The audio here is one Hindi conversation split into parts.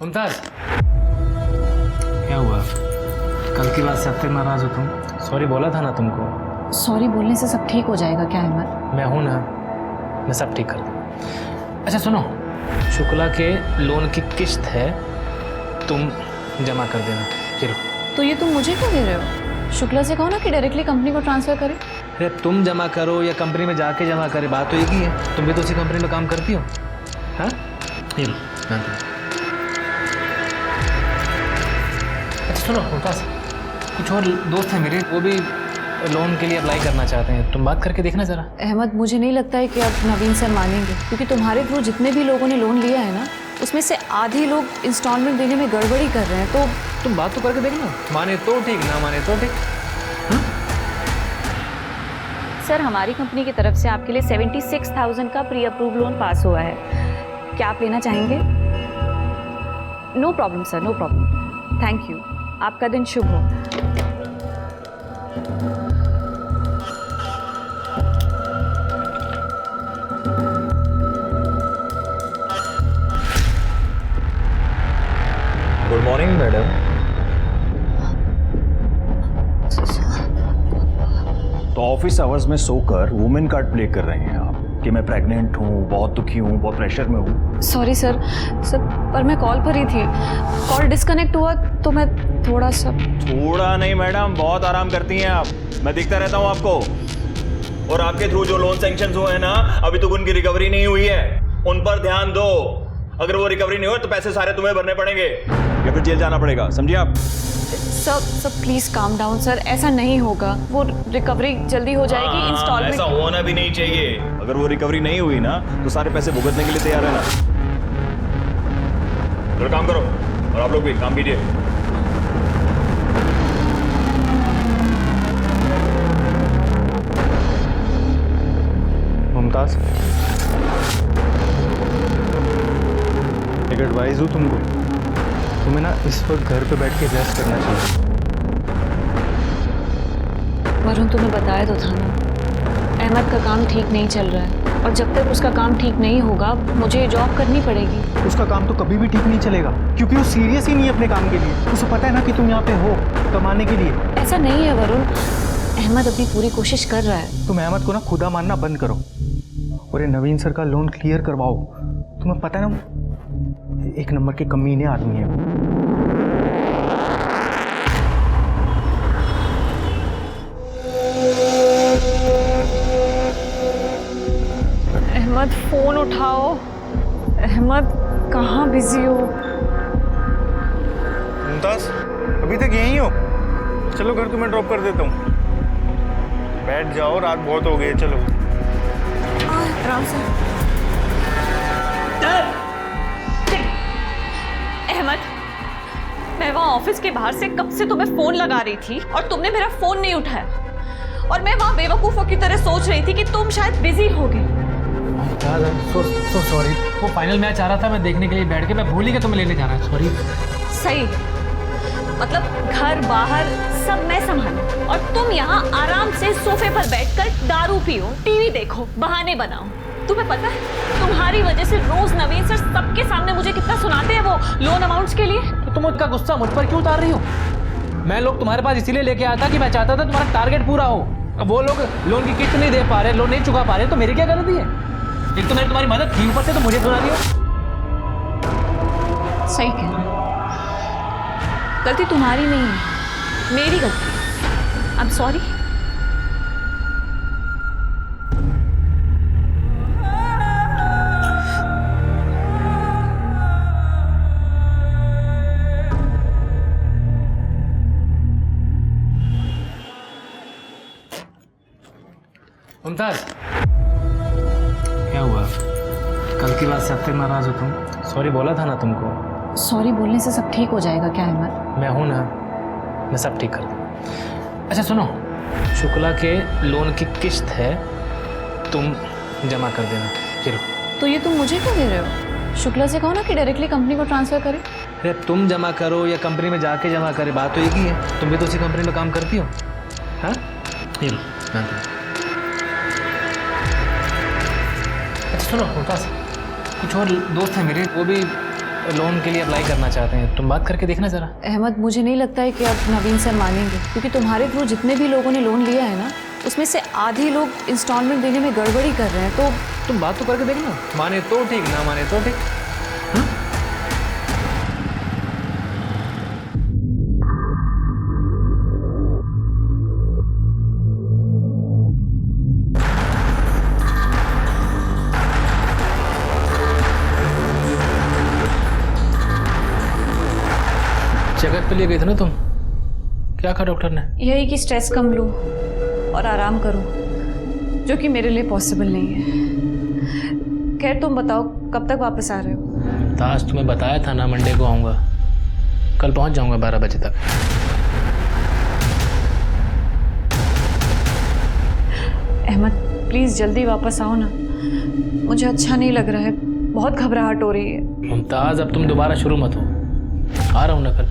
मुमताज, क्या हुआ? कल की बात से अब तक नाराज हो तुम? सॉरी बोला था ना तुमको। सॉरी बोलने से सब ठीक हो जाएगा क्या अहमद? मैं हूं ना, मैं सब ठीक कर दूँ। अच्छा सुनो, शुक्ला के लोन की किस्त है, तुम जमा कर देना। चलो। तो ये तुम मुझे क्यों दे रहे हो? शुक्ला से कहो ना कि डायरेक्टली कंपनी को ट्रांसफर करे। अरे तुम जमा करो या कंपनी में जाके जमा करे, बात तो एक ही है। तुम भी तो उसी कंपनी में काम करती हो। हाँ, ये लो, मैं दूँ। अच्छा सुनो मुमताज, कुछ और दोस्त हैं मेरे, वो भी लोन के लिए अप्लाई करना चाहते हैं। तुम बात करके देखना ज़रा। अहमद, मुझे नहीं लगता है कि अब नवीन सर मानेंगे, क्योंकि तुम्हारे थ्रू जितने भी लोगों ने लोन लिया है ना, उसमें से आधे लोग इंस्टॉलमेंट देने में गड़बड़ी कर रहे हैं। तो तुम बात तो करके देखना, माने तो ठीक, ना माने तो ठीक। सर, हमारी कंपनी की तरफ से आपके लिए 76,000 का प्री अप्रूव लोन पास हुआ है। क्या आप लेना चाहेंगे? No problem sir, no problem. Thank you. आपका दिन शुभ हो। Good morning madam. तो ऑफिस आवर्स में सोकर वुमेन कार्ड प्ले कर रहे हैं आप कि मैं प्रेग्नेंट हूँ, बहुत दुखी हूँ, बहुत प्रेशर में हूँ। सॉरी सर, पर मैं कॉल पर ही थी। कॉल डिस्कनेक्ट हुआ तो मैं थोड़ा नहीं मैडम, बहुत आराम करती हैं आप, मैं दिखता रहता हूँ आपको। और आपके थ्रू जो लोन सैंक्शन हुए हैं ना, अभी तक उनकी रिकवरी नहीं हुई है, उन पर ध्यान दो। अगर वो रिकवरी नहीं हो तो पैसे सारे तुम्हें भरने पड़ेंगे या फिर जेल जाना पड़ेगा, समझिए आप। Sir please calm down sir, ऐसा नहीं होगा। वो रिकवरी जल्दी हो जाएगी। इंस्टॉलमेंट ऐसा होना भी नहीं चाहिए। अगर वो रिकवरी नहीं हुई ना तो सारे पैसे भुगतने के लिए तैयार है ना। चलो काम करो, और आप लोग भी काम कीजिए। मुमताज, एक एडवाइस दूँ तुमको, तुम्हें ना इस वक्त घर पे बैठ के रेस्ट करना चाहिए। वरुण, तुम्हें बताया तो था ना, अहमद का काम ठीक नहीं चल रहा है, और जब तक उसका काम ठीक नहीं होगा मुझे जॉब करनी पड़ेगी। उसका काम तो कभी भी ठीक नहीं चलेगा, क्योंकि वो सीरियस ही नहीं है अपने काम के लिए। उसे पता है ना कि तुम यहाँ पे हो कमाने के लिए। ऐसा नहीं है वरुण, अहमद अपनी पूरी कोशिश कर रहा है। तुम अहमद को ना खुदा मानना बंद करो और ये नवीन सर का लोन क्लियर करवाओ। तुम्हें पता है ना, एक नंबर के कमीने आदमी है। अहमद फोन उठाओ। अहमद, कहाँ बिजी हो? मुमताज, अभी तक यहीं हो? चलो घर तुम्हें ड्रॉप कर देता हूँ। बैठ जाओ, रात बहुत हो गई है। चलो आराम से। अहमद, मैं वहाँ ऑफिस के बाहर से कब से तुम्हें फोन लगा रही थी और तुमने मेरा फोन नहीं उठाया, और मैं वहाँ बेवकूफों की तरह सोच रही थी कि तुम शायद बिजी होगे। सो सॉरी, वो फाइनल मैच आ रहा था, मैं देखने के लिए बैठ के, मैं भूल ही गया तुम्हें लेने जाना। सॉरी। सही, मतलब घर बाहर सब मैं संभालूं और तुम यहाँ आराम से सोफे पर बैठकर दारू पियो, टीवी देखो, बहाने बनाओ। तुम्हें पता है, तुम्हारी वजह से रोज नवीन सर सबके सामने मुझे कितना सुनाते हैं वो लोन अमाउंट्स के लिए। तो तुम उसका गुस्सा मुझ पर क्यों उतार रही हो? मैं लोग तुम्हारे पास इसीलिए लेके आया था कि मैं चाहता था तुम्हारा टारगेट पूरा हो। अब वो लोग लोन की किस्त नहीं दे पा रहे, लोन नहीं चुका पा रहे, तो मेरी क्या गलती है? एक तो मैंने तुम्हारी मदद की, ऊपर से तो मुझे सुना दियो। सही कह रहे हो, गलती तुम्हारी नहीं है, मेरी गलती। I am sorry. मुमताज, क्या हुआ? कल की बात से अब तक नाराज हो तुम? सॉरी बोला था ना तुमको। सॉरी बोलने से सब ठीक हो जाएगा क्या अहमद? मैं हूं ना, मैं सब ठीक कर दूँ। अच्छा सुनो, शुक्ला के लोन की किस्त है, तुम जमा कर देना। चलो। तो ये तुम मुझे क्यों दे रहे हो? शुक्ला से कहो ना कि डायरेक्टली कंपनी को ट्रांसफर करे। अरे तुम जमा करो या कंपनी में जाके जमा करे, बात तो एक ही है। तुम भी तो उसी कंपनी में काम करती हो। हाँ, ये लो, मैं दूँ। अच्छा सुनो मुमताज, कुछ और दोस्त हैं मेरे, वो भी लोन के लिए अप्लाई करना चाहते हैं, तुम बात करके देखना ज़रा। अहमद, मुझे नहीं लगता है कि अब नवीन सर मानेंगे, क्योंकि तुम्हारे थ्रू जितने भी लोगों ने लोन लिया है ना, उसमें से आधे लोग इंस्टॉलमेंट देने में गड़बड़ी कर रहे हैं। तो तुम बात तो करके देखना, माने तो ठीक, ना माने तो ठीक। चेकअप पे लिए गए थे ना तुम, क्या कहा डॉक्टर ने? यही कि स्ट्रेस कम लूँ और आराम करूँ, जो कि मेरे लिए पॉसिबल नहीं है। खैर तुम बताओ कब तक वापस आ रहे हो? मुमताज, तुम्हें बताया था ना मंडे को आऊँगा, कल पहुँच जाऊँगा 12 बजे तक। अहमद प्लीज़ जल्दी वापस आओ ना, मुझे अच्छा नहीं लग रहा है, बहुत घबराहट हो रही है। मुमताज अब तुम दोबारा शुरू मत हो, आ रहा हूँ ना कल।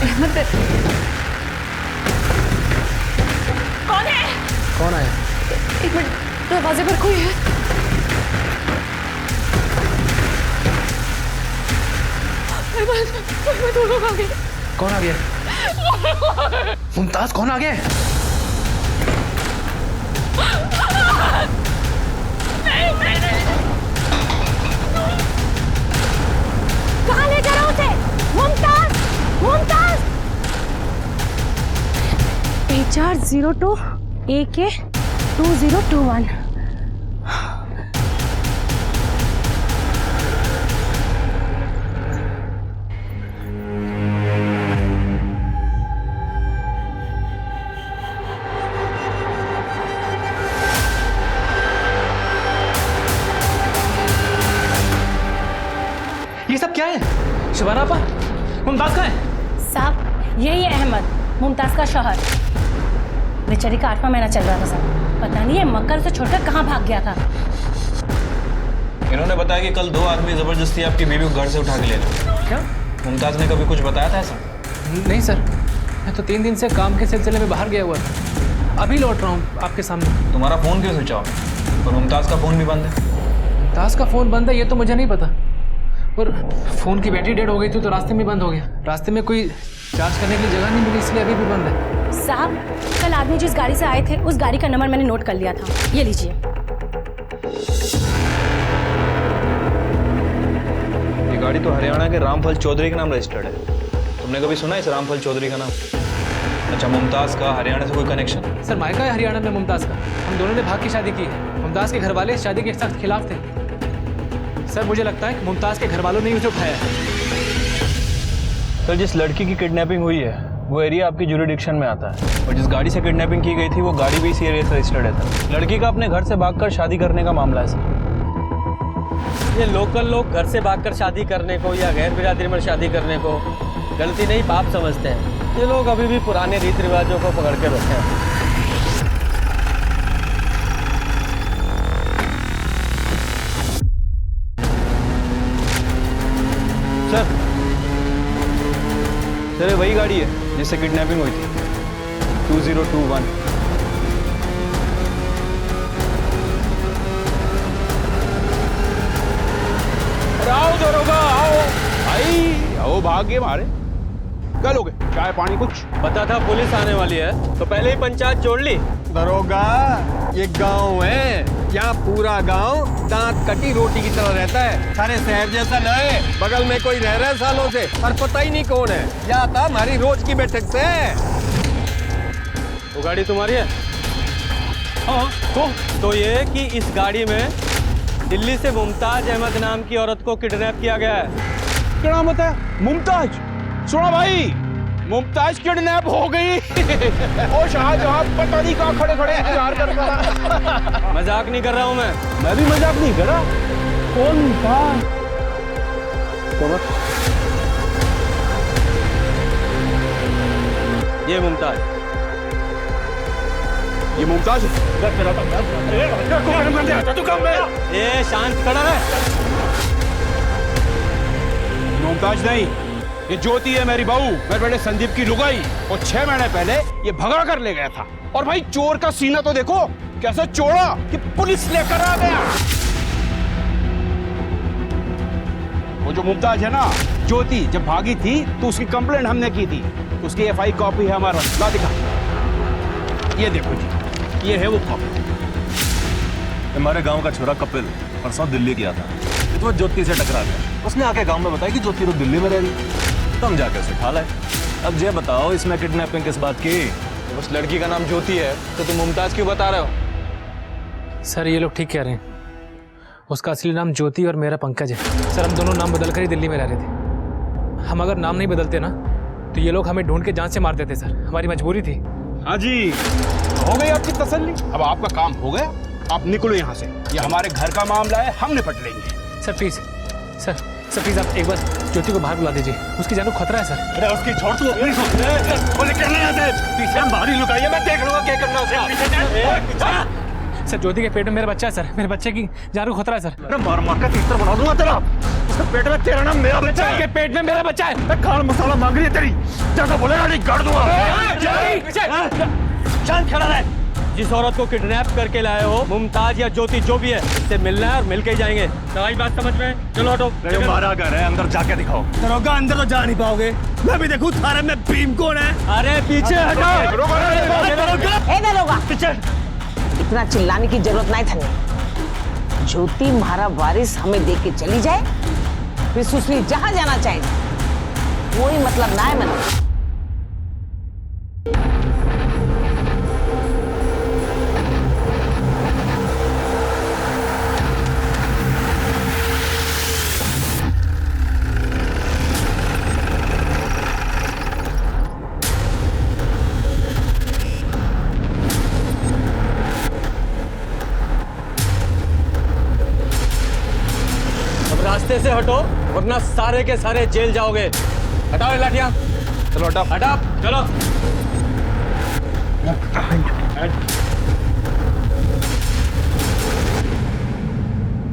अहमद, कौन है? कौन आया? एक मिनट, दरवाजे पर कोई है? अहमद, वो लोग आ गए। कौन आ गया? मुमताज कौन आ गया? नहीं। कहाँ ले जा रहा हूँ उसे? मुमताज, मुमताज। HR02 AK 2021। ये सब क्या है? शिवाना आपा, मुमताज कहाँ है? साहब यही है अहमद, मुमताज का शौहर। बेचारी का 8वां महीना चल रहा था साहब, पता नहीं है मक्कर से छोड़कर कहाँ भाग गया था। इन्होंने बताया कि कल 2 आदमी जबरदस्ती आपकी बीवी को घर से उठा के ले गए। क्या? मुमताज ने कभी कुछ बताया था ऐसा? नहीं सर, मैं तो 3 दिन से काम के सिलसिले में बाहर गया हुआ था, अभी लौट रहा हूँ आपके सामने। तुम्हारा फोन क्यों स्विच ऑफ है? और मुमताज का फोन भी बंद है। मुमताज का फोन बंद है ये तो मुझे नहीं पता, और फोन की बैटरी डेड हो गई थी तो रास्ते में बंद हो गया। रास्ते में कोई चार्ज करने की जगह नहीं मिली, इसलिए अभी भी बंद है। साहब कल आदमी जिस गाड़ी से आए थे उस गाड़ी का नंबर मैंने नोट कर लिया था, ये लीजिए। ये गाड़ी तो हरियाणा के रामफल चौधरी के नाम रजिस्टर्ड है। तुमने कभी सुना है इस रामफल चौधरी का नाम? अच्छा, मुमताज का हरियाणा से कोई कनेक्शन? सर मायका है हरियाणा में मुमताज का, हम दोनों ने भाग की शादी की है। मुमताज के घर वाले इस शादी के सख्त खिलाफ थे। सर मुझे लगता है कि मुमताज के घर वालों ने उसे उठाया है। सर जिस लड़की की किडनैपिंग हुई है वो एरिया आपकी ज्यूरिडिक्शन में आता है, और जिस गाड़ी से किडनैपिंग की गई थी वो गाड़ी भी इसी एरिया से रजिस्टर्ड है सर। लड़की का अपने घर से भागकर शादी करने का मामला है सर। ये लोकल लोग घर से भागकर शादी करने को या गैर बिरादरी में शादी करने को गलती नहीं पाप समझते हैं। ये लोग अभी भी पुराने रीति रिवाजों को पकड़ के बैठे हैं। सर वही गाड़ी है जिससे किडनैपिंग हुई थी, 2021। आओ दरोगा आओ, आई आओ, भाग्य मारे। क्या लोगे? चाय पानी कुछ? पता था पुलिस आने वाली है तो पहले ही पंचायत जोड़ ली। दरोगा, ये गांव है, यहाँ पूरा गांव दांत कटी रोटी की तरह रहता है। सारे शहर जैसा न है, बगल में कोई रह रहा है सालों से और पता ही नहीं कौन है। या था हमारी रोज की बैठक से। वो गाड़ी तुम्हारी है? हाँ तो ये कि इस गाड़ी में दिल्ली से मुमताज अहमद नाम की औरत को किडनैप किया गया है। क्या नाम है? मुमताज। सुना भाई, मुमताज किडनैप हो गई। ओ शाहजहां पता नहीं कहाँ खड़े खड़े इंतजार कर रहा। मजाक नहीं कर रहा हूँ मैं भी मजाक नहीं कर रहा। कौन था? ये मुमताज। ये मुमताज। ये शांत खड़ा है। मुमताज नहीं, ये ज्योति है मेरी बहू। मेरे बेटे संदीप की लुगाई, और 6 महीने पहले ये भगा कर ले गया था। और भाई चोर का सीना तो देखो, कैसे छोड़ा कि पुलिस लेकर आ गया। वो जो मुमताज है ना, ज्योति, जब भागी थी तो उसकी कंप्लेंट हमने की थी। उसकी एफआई कॉपी है हमारे पास, ला दिखा। ये देखो जी, ये है वो कॉपी। हमारे गांव का छोरा कपिल परसों दिल्ली गया था, तो ज्योति से टकरा गया। उसने आके गांव में बताया कि ज्योति तो दिल्ली में रह रही। तुम जाके उसे उठा लाए। अब ये बताओ, इसमें किडनैपिंग किस बात की? उस लड़की का नाम ज्योति है तो तुम मुमताज क्यों बता रहे हो? सर ये लोग ठीक कह रहे हैं, उसका असली नाम ज्योति और मेरा पंकज है। सर हम दोनों नाम बदल कर ही दिल्ली में रह रहे थे। हम अगर नाम नहीं बदलते ना तो ये लोग हमें ढूंढ के जान से मार देते सर, हमारी मजबूरी थी। हाँ जी, हो गई आपकी तसल्ली। अब आपका काम हो गया, आप निकलो यहाँ से। ये हमारे घर का मामला है, हम निपट लेंगे। सर प्लीज, सर प्लीज आप एक बार ज्योति को बाहर बुला दीजिए, उसकी जान को खतरा है सर। अरे उसकी छोड़ तू अपनी सोच। बोले क्या नहीं आते, पीछे हम बाहर ही लुकाइए, मैं देख लूंगा क्या करना उसे। सर ज्योति के पेट में मेरा बच्चा है सर, मेरे बच्चे की जान को खतरा है सर। अरे मार मार का तीतर बना दूंगा तेरा। उसके पेट में तेरा नाम मेरा बच्चा है। के पेट में मेरा बच्चा है। मैं खान मसाला मांग रही है तेरी, ज्यादा बोलेगा नहीं गाड़ दूंगा। चल खड़ा रहे। जिस औरत को किडनैप करके लाए हो, मुमताज या ज्योति जो भी है, इससे मिलना है और मिलके ही जाएंगे। तुम्हारी बात समझ में? चलो हटो। हमारा घर है, अंदर जाके दिखाओ। दरोगा अंदर तो जा नहीं पाओगे, मैं भी देखूं थारे में भीम कौन है। अरे पीछे हटो। ए दरोगा, इतना चिल्लाने की जरूरत नहीं था। ज्योति हमारा वारिस हमें देख के चली जाए, फिर सुसली जहां जाना चाहेगी, कोई मतलब ना है मन। रास्ते से हटो वरना सारे के सारे जेल जाओगे। हटाओ ये लाठियां। चलो हटाओ। हटाओ चलो।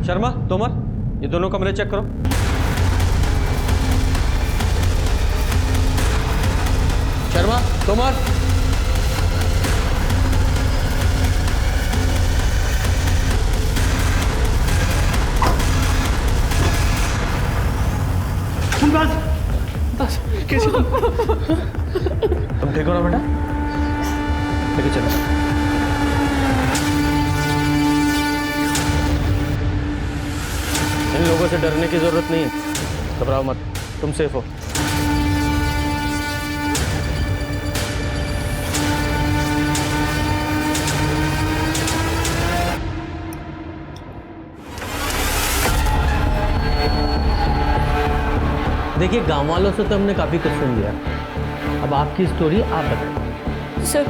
शर्मा, तोमर, ये दोनों कमरे चेक करो। शर्मा, तोमर, कैसे तुम ठीक हो ना बेटा? लेके चलो। इन लोगों से डरने की जरूरत नहीं है, घबराओ मत, तुम सेफ हो। देखिए गांव वालों से तो हमने काफी कुछ सुन लिया, अब आपकी स्टोरी आप बताइए। सर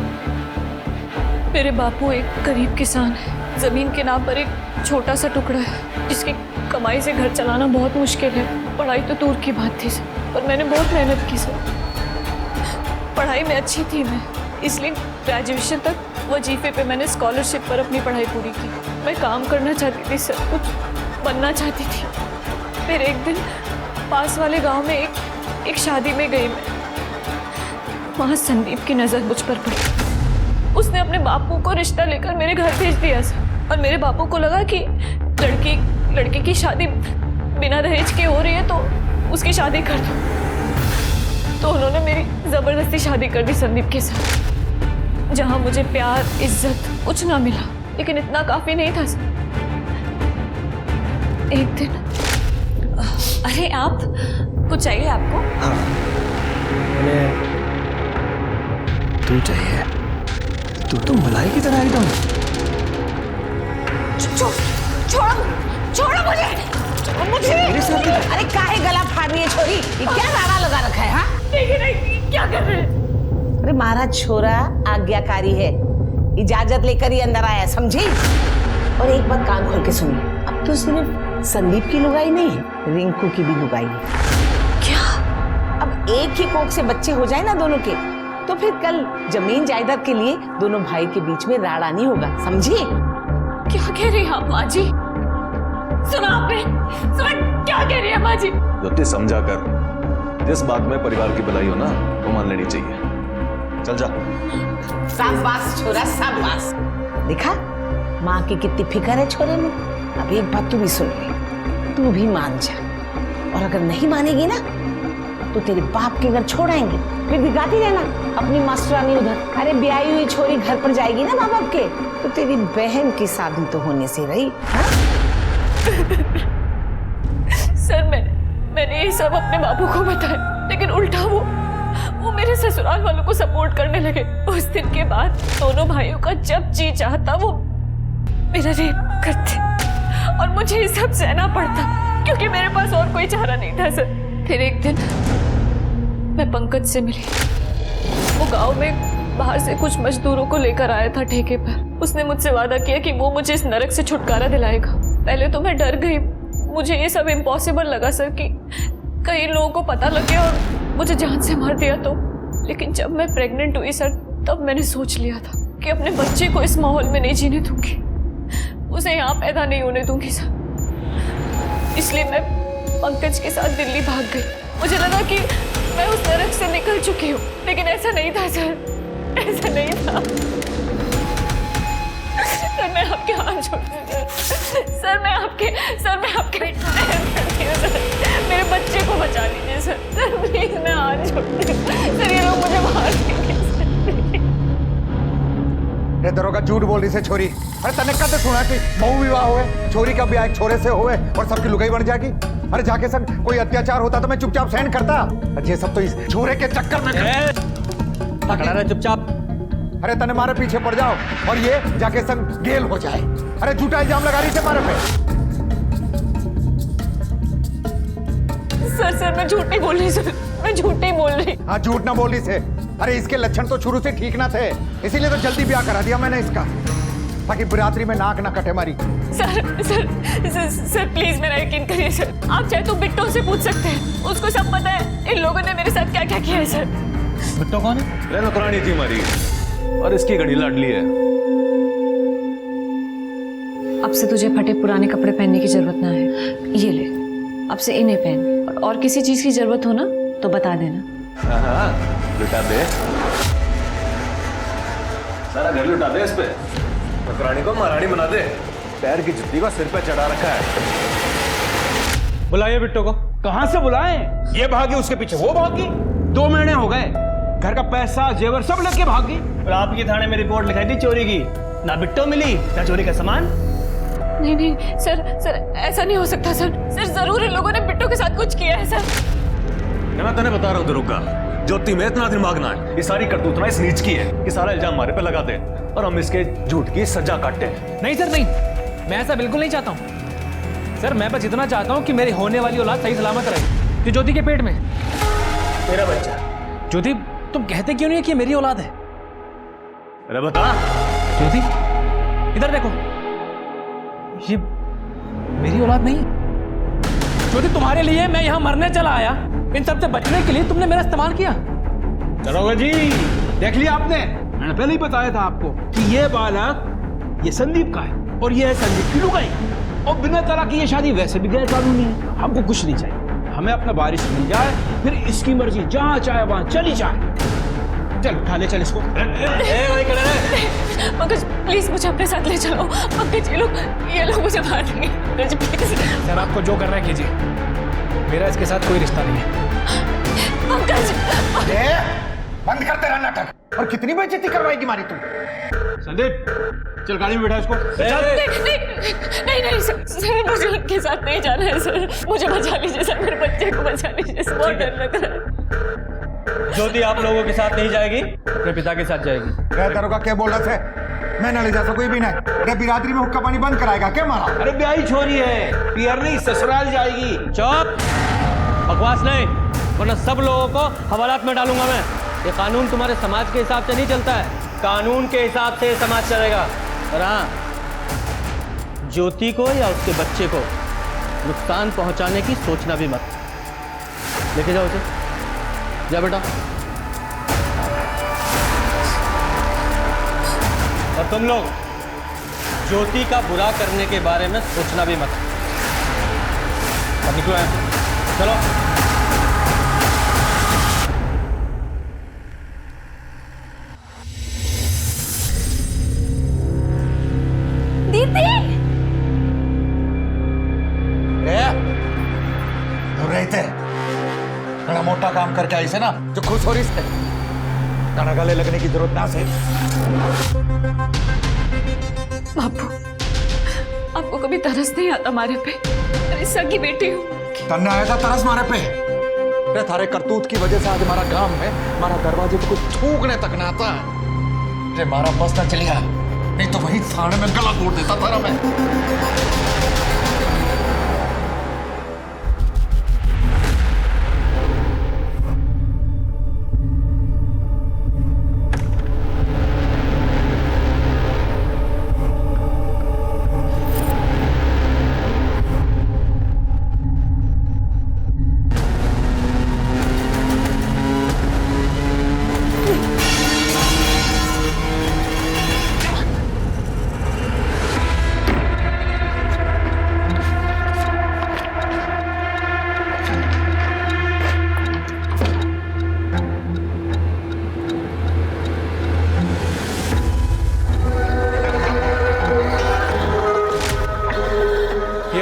मेरे बापू एक गरीब किसान है, जमीन के नाम पर एक छोटा सा टुकड़ा है जिसकी कमाई से घर चलाना बहुत मुश्किल है। पढ़ाई तो दूर की बात थी सर, पर मैंने बहुत मेहनत की सर। पढ़ाई में अच्छी थी मैं, इसलिए ग्रेजुएशन तक वजीफे पे मैंने स्कॉलरशिप पर अपनी पढ़ाई पूरी की। मैं काम करना चाहती थी सर, कुछ बनना चाहती थी। फिर एक दिन पास वाले गांव में एक शादी में गई मैं, वहां संदीप की नजर मुझ पर पड़ी। उसने अपने बापू को रिश्ता लेकर मेरे घर भेज दिया सर, और मेरे बापू को लगा कि लड़की की शादी बिना दहेज के हो रही है तो उसकी शादी कर दो। तो उन्होंने मेरी जबरदस्ती शादी कर दी संदीप के साथ, जहां मुझे प्यार इज्जत कुछ ना मिला, लेकिन इतना काफी नहीं था सर। एक दिन अरे आप कुछ चाहिए आपको? हाँ, तू चाहिए? तू तो मलाई की तरह एकदम। छोड़ो मुझे। अरे काहे गला फाड़ रही है छोरी, ये क्या नारा लगा रखा है? हाँ नहीं, क्या कर रहे हैं? अरे महाराज छोरा आज्ञाकारी है, इजाजत लेकर ही अंदर आया, समझी? और एक बात कान खोल के सुनिए, अब तो सिर्फ संदीप की लुगाई नहीं है, रिंकू की भी लुगाई है। क्या? अब एक ही कोख से बच्चे हो जाए ना दोनों के, तो फिर कल जमीन जायदाद के लिए दोनों भाई के बीच में राड़ा नहीं होगा, समझिए? क्या कह रही है आप माँ जी? सुना आपने? सुना क्या कह रही है माँ जी? ज्योति समझा कर, जिस बात में परिवार की भलाई हो ना वो मान लेनी चाहिए। चल जा। शाबाश छोरा शाबाश, देखा माँ की कितनी फिक्र है छोरे में। अब एक बात तू भी सुन ले, तू भी मान जा, और अगर नहीं मानेगी ना तो तेरे बाप के घर छोड़ आएंगे, फिर दिखाती रहना अपनी मास्टरानी उधर। अरे ब्याही हुई छोरी घर पर जाएगी ना माँ बाप के, तो तेरी बहन की शादी तो होने से रही। सर मैंने ये सब अपने बाबू को बताया, लेकिन उल्टा वो मेरे ससुराल वालों को सपोर्ट करने लगे। उस दिन के बाद दोनों भाइयों का जब जी चाहता वो मेरा रेप करते, और मुझे ये सब सहना पड़ता क्योंकि मेरे पास और कोई चारा नहीं था सर। फिर एक दिन मैं पंकज से मिली। वो गांव में बाहर से कुछ मजदूरों को लेकर आया था ठेके पर। उसने मुझसे वादा किया कि वो मुझे इस नरक से छुटकारा दिलाएगा। पहले तो मैं डर गई, मुझे ये सब इम्पॉसिबल लगा सर कि कई लोगों को पता लग गया और मुझे जान से मार दिया तो। लेकिन जब मैं प्रेग्नेंट हुई सर, तब मैंने सोच लिया था कि अपने बच्चे को इस माहौल में नहीं जीने दूंगी, उसे यहाँ पैदा नहीं होने दूंगी सर। इसलिए मैं पंकज के साथ दिल्ली भाग गई। मुझे लगा कि मैं उस नरक से निकल चुकी हूँ, लेकिन ऐसा नहीं था सर, ऐसा नहीं था सर। मैं आपके हाथ जोड़ती हूँ सर, मैं आपके मेरे बच्चे को बचा लीजिए सर, प्लीज मैं हाथ जोड़ती हूँ सर, ये लोग मुझे मार देंगे सर। दरोगा झूठ बोल रही से छोरी। अरे तने कद सुना कि बहु विवाह हुए, छोरी का ब्याह एक छोरे से हुए और सबकी लुगाई बन जाएगी। अरे जाके संग कोई अत्याचार होता तो मैं चुपचाप सहन करता, ये सब तो इस छोरे के चक्कर में खड़ा रहे चुपचाप। अरे तने मारे पीछे पड़ जाओ और ये जाके संग गेल हो जाए। अरे झूठा इल्जाम लगा रही से मारे पे। सर मैं झूठ नहीं बोल रही सर, मैं झूठ नहीं बोल रही। हाँ झूठ ना बोली से। अरे इसके लक्षण तो शुरू से ठीक ना थे, इसीलिए तो जल्दी ब्याह करा दिया मैंने इसका, ताकि बरातरी में नाक ना कटे मारी। सर प्लीज मेरा यकीन करिए सर। आप चाहे तो बिट्टो से पूछ सकते हैं, उसको सब पता है इन लोगों ने मेरे साथ क्या क्या किया है सर। बिट्टो कौन है? नौकरानी थी हमारी और इसकी घड़ी लाडली है। अब से तुझे फटे पुराने कपड़े पहनने की जरूरत ना है, ये ले अब से इन्हें पहन, और किसी चीज की जरूरत हो ना तो बता देना। हाँ लुटा दे, सारा घर लुटा दे इस पे। नौकरानी को महारानी बना दे, पैर की जुत्ती को सिर पे चढ़ा रखा है। बुलाइए बिट्टो को। कहां से बुलाएं? ये भागी, उसके पीछे वो भागी, 2 महीने हो गए, घर का पैसा जेवर सब लेके भागी। और आपकी थाने में रिपोर्ट लिखाई थी चोरी की, ना बिट्टो मिली ना चोरी का सामान। नहीं सर ऐसा नहीं हो सकता सर, जरूर इन लोगों ने बिट्टो के साथ कुछ किया है सर। मैं तेने बता रहा हूँ दरोगा, ज्योति में इतना दिमाग ना है, ये सारी करतूत ना इस नीच की है कि सारा इल्जाम हमारे पे लगा दे और हम इसके झूठ की सजा काटते हैं। नहीं सर नहीं, मैं ऐसा बिल्कुल नहीं चाहता हूँ सर। मैं बस इतना चाहता हूँ कि मेरी होने वाली औलाद सही सलामत रहे, जो ज्योति के पेट में मेरा बच्चा। ज्योति तुम कहते क्यों नहीं है कि मेरी औलाद है? अरे बता ज्योति, इधर देखो, ये मेरी औलाद नहीं है। ज्योति तुम्हारे लिए मैं यहाँ मरने चला आया, इन सब से बचने के लिए तुमने मेरा इस्तेमाल किया। दरोगा जी देख लिया आपने, मैंने पहले ही बताया था आपको कि ये बालक ये संदीप का है और ये है संदीप की लुगाई, और बिना तलाक की ये शादी वैसे भी गैर कानूनी है। हमको कुछ नहीं चाहिए, हमें अपना बारिश मिल जाए, फिर इसकी मर्जी जहां चाहे वहां चली जाए। चल उठा ले, चल इसको। पंकज प्लीज मुझे अपने साथ ले चलो। पंकज ये लोग मुझे मार देंगे। पंकज प्लीज। सर आपको जो करना है कीजिए, मेरा इसके साथ कोई रिश्ता नहीं है। पंकज बंद करते रहना नाटक, और कितनी बेइज्जती करवाएगी मारी तुम। संदीप चल गाड़ी में बैठा इसको। नहीं सर मुझे उनके साथ नहीं जाना है सर, मुझे बचा लीजिए सर, मेरे बच्चे को बचा लीजिए सर, बहुत डर लग रहा है। ज्योति आप लोगों के साथ नहीं जाएगी, अपने पिता के साथ जाएगी। दरोगा क्या बोल रहे थे? मैं न ले जा सकूं भी नहीं। अरे बिरादरी में हुक्का पानी बंद कराएगा क्या मारा? अरे ब्याही छोरी है, पियर नहीं ससुराल जाएगी। चुप, बकवास नहीं, वरना सब लोगों को हवालात में डालूंगा मैं। ये कानून तुम्हारे समाज के हिसाब से नहीं चलता है, कानून के हिसाब से समाज चलेगा। और हाँ, ज्योति को या उसके बच्चे को नुकसान पहुंचाने की सोचना भी मत। लेके जाओ उसे, जा बेटा। और तुम लोग ज्योति का बुरा करने के बारे में सोचना भी मत। अब निकलो यहाँ से, चलो। बड़ा मोटा काम करके आई से ना जो खुश हो रही से गाना गले लगने की जरूरत ना से। बापू, आपको कभी तरस नहीं आता मारे पे? अरे सगी बेटी हूँ। तन्ने आया था तरस मारे पे। अरे थारे करतूत की वजह से आज हमारा गांव में हमारा दरवाजे पे कुछ थूकने तक ना आता। अरे मारा बस ना चलिया, नहीं तो वही सामने में गला तोड़ देता थारा मैं।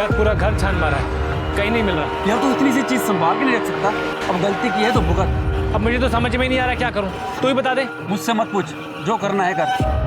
पूरा घर छान मारा है, कहीं नहीं मिल रहा। यार तू इतनी सी चीज संभाल के नहीं रख सकता? अब गलती की है तो भुगत। अब मुझे तो समझ में ही नहीं आ रहा क्या करूं, तू ही बता दे। मुझसे मत पूछ, जो करना है कर।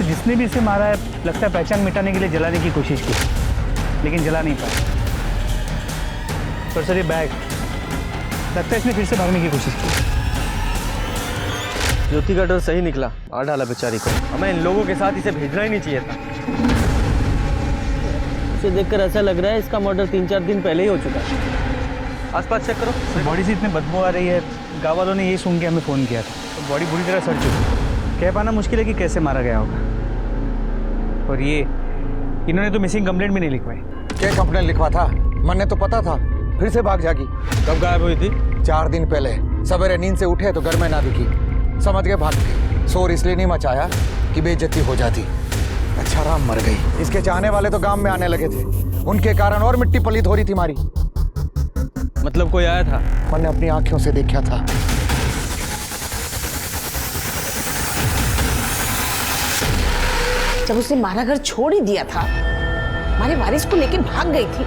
जिसने भी इसे मारा है लगता है पहचान मिटाने के लिए जलाने की कोशिश की, लेकिन जला नहीं पाया। पर सर ये बैग लगता है इसने फिर से भागने की कोशिश की। ज्योति का डर सही निकला, मार डाला बेचारी को। हमें इन लोगों के साथ इसे भेजना ही नहीं चाहिए था। उसे देखकर ऐसा लग रहा है इसका मर्डर 3-4 दिन पहले ही हो चुका है। आसपास चेक करो। बॉडी से इतने बदबू आ रही है, गाँव वालों ने ये सुन के हमें फ़ोन किया था। तो बॉडी बुरी तरह सड़ चुकी है, कह पाना मुश्किल है कि कैसे मारा गया होगा। और ये इन्होंने तो मिसिंग कंप्लेंट भी नहीं लिखवाई। क्या कंप्लेंट लिखवा था? मन ने तो पता था, फिर से भाग जागी। कब गायब हुई थी? 4 दिन पहले सवेरे नींद से उठे तो घर में ना दिखी, समझ गए भाग गई। शोर इसलिए नहीं मचाया कि बेइज्जती हो जाती। अच्छा राम मर गई। इसके चाहने वाले तो गांव में आने लगे थे, उनके कारण और मिट्टी पलीत हो रही थी मारी। मतलब कोई आया था? मैंने अपनी आंखों से देखा था। जब उसने मारा घर छोड़ ही दिया था, हमारे वारिस को लेके भाग गई थी,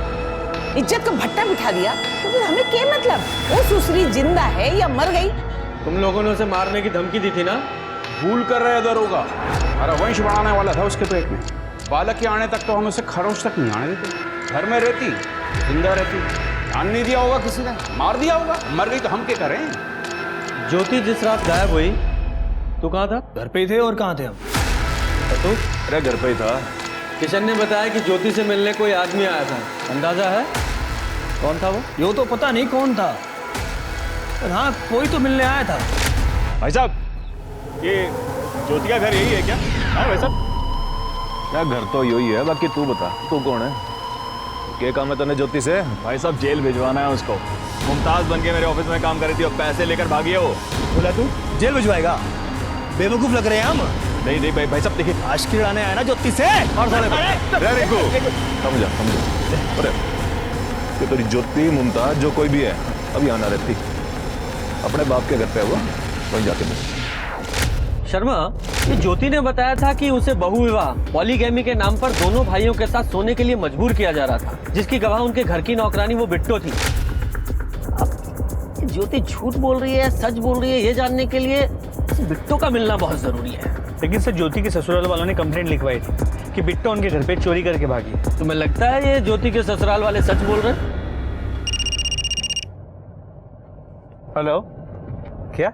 इज्जत का भट्टा बिठा दिया, तो फिर हमें क्या मतलब? वो सुसरी जिंदा है या मर गई? तुम लोगों ने उसे मारने की धमकी दी थी ना? भूल कर रहे दरोगा, हमारा वंश बढ़ाने वाला था उसके पेट में। बालक के आने तक तो हम उसे खरोच तक नहीं आने देते। घर में रहती, जिंदा रहती, ध्यान नहीं दिया होगा किसी ने, मार दिया होगा। मर गई तो हम क्या करें? ज्योति जिस रात गायब हुई, तू कहाँ था? घर पे ही थे, और कहाँ थे हम? तू? अरे घर पे ही था। किशन ने बताया कि ज्योति से मिलने कोई आदमी आया था, अंदाजा है कौन था वो? यो तो पता नहीं कौन था, पर हाँ कोई तो मिलने आया था। भाई साहब, ये ज्योति का घर यही है क्या? हाँ भाई साहब। क्या घर तो यही है, बाकी तू बता, तू कौन है? क्या काम है तूने ज्योति से? भाई साहब जेल भिजवाना है उसको। मुमताज बन के मेरे ऑफिस में काम कर रही थी और पैसे लेकर भागी है वो। बोला तू जेल भिजवाएगा? बेवकूफ लग रहे हैं हम। नहीं नहीं भाई साहब देखिए, आशिकी उड़ाने आया ना ज्योति से। और साले समझा। अरे ये तेरी ज्योति मुमताज जो कोई भी है अब यहाँ ना रहती, अपने बाप के घर पे है वो, वहीं जाके मिल। शर्मा, ये ज्योति ने बताया था कि उसे बहुविवाह पॉलीगैमी के नाम पर दोनों भाइयों के साथ सोने के लिए मजबूर किया जा रहा था, जिसकी गवाह उनके घर की नौकरानी वो बिट्टो थी। अब ज्योति झूठ बोल रही है सच बोल रही है, ये जानने के लिए बिट्टो का मिलना बहुत जरूरी है। लेकिन सर ज्योति के ससुराल वालों ने कंप्लेंट लिखवाई थी कि बिट्टो उनके घर पे चोरी करके भागी। तुम्हें लगता है ये ज्योति के ससुराल वाले सच बोल रहे हैं? हेलो, क्या?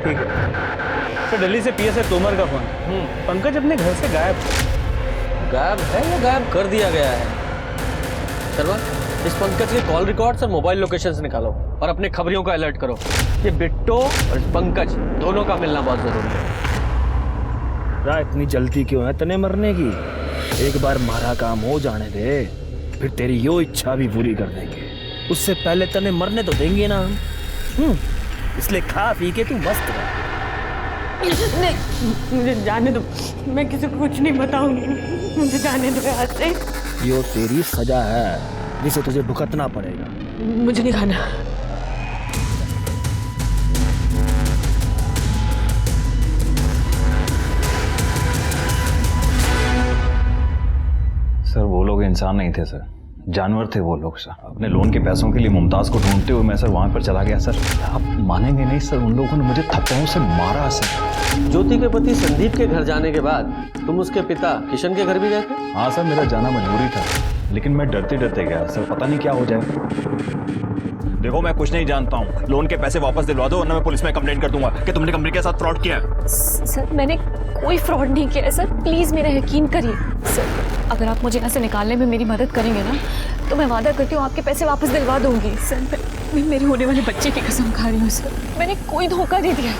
ठीक है सर, दिल्ली से पीएसआई तोमर का फोन। पंकज अपने घर से गायब है या गायब कर दिया गया है? शर्मा इस पंकज के कॉल रिकॉर्ड्स और मोबाइल लोकेशंस निकालो और अपने खबरियों को अलर्ट करो। ये बिट्टो और इस पंकज दोनों का मिलना बहुत जरूरी है। इतनी जल्दी क्यों है तने मरने की? एक बार मारा काम हो जाने दे, फिर तेरी यो इच्छा भी पूरी कर देंगे। उससे पहले तने मरने तो देंगे ना हम। इसलिए खा पी के तू मस्त रह। नहीं, मुझे जाने दो, मैं किसी को कुछ नहीं बताऊंगी। मुझे जाने दो यहाँ से। यो तेरी सजा है जिसे तुझे भुगतना पड़ेगा। मुझे नहीं खाना। सर वो लोग इंसान नहीं थे सर, जानवर थे वो लोग सर। अपने लोन के पैसों के लिए मुमताज को ढूंढते हुए मैं सर वहां पर चला गया सर। आप मानेंगे नहीं सर, उन लोगों ने मुझे थप्पड़ों से मारा सर। ज्योति के पति संदीप के घर जाने के बाद तुम उसके पिता किशन के घर भी गए थे? हाँ सर, मेरा जाना मजबूरी था, लेकिन मैं डरते डरते गया सर, पता नहीं क्या हो जाए। देखो मैं कुछ नहीं जानता हूँ, लोन के पैसे वापस दिलवा दो वरना मैं पुलिस में कंप्लेंट कर दूंगा कि तुमने कंपनी के साथ फ्रॉड किया है। सर मैंने कोई फ्रॉड नहीं किया है सर, प्लीज मेरा यकीन करिए सर। अगर आप मुझे यहाँ से निकालने में मेरी मदद करेंगे ना तो मैं वादा करती हूँ आपके पैसे वापस दिलवा दूंगी सर। मैं मेरे होने वाले बच्चे की कसम खा रही हूँ सर, मैंने कोई धोखा नहीं दिया,